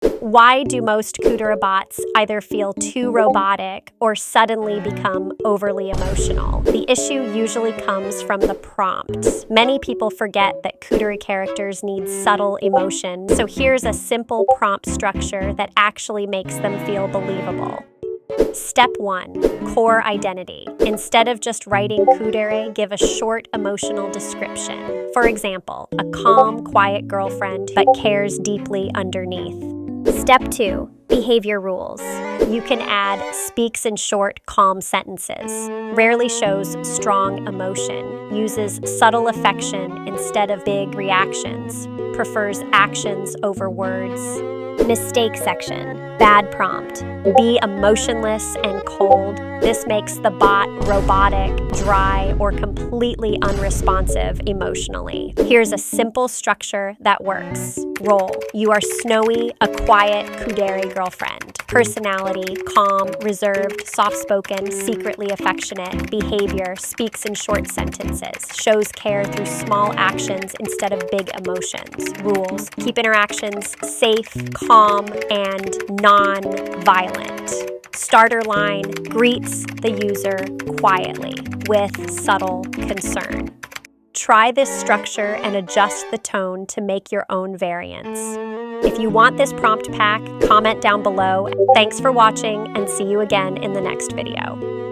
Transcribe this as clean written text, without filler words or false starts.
Why do most Kuudere bots either feel too robotic or suddenly become overly emotional? The issue usually comes from the prompt. Many people forget that Kuudere characters need subtle emotion, so here's a simple prompt structure that actually makes them feel believable. Step 1. Core identity. Instead of just writing Kuudere, give a short emotional description. For example, a calm, quiet girlfriend but cares deeply underneath. Step 2. Behavior rules. You can add speaks in short, calm sentences, rarely shows strong emotion, uses subtle affection instead of big reactions, prefers actions over words. Mistake section. Bad prompt. Be emotionless and cold. This makes the bot robotic, dry, or completely unresponsive emotionally. Here's a simple structure that works. Role. You are snowy, a quiet Kuudere girlfriend. Personality, calm, reserved, soft-spoken, secretly affectionate. Behavior, speaks in short sentences, shows care through small actions instead of big emotions. Rules, keep interactions safe, calm, and non-violent. Starter line, greets the user quietly with subtle concern. Try this structure and adjust the tone to make your own variants. If you want this prompt pack, comment down below. Thanks for watching, and see you again in the next video.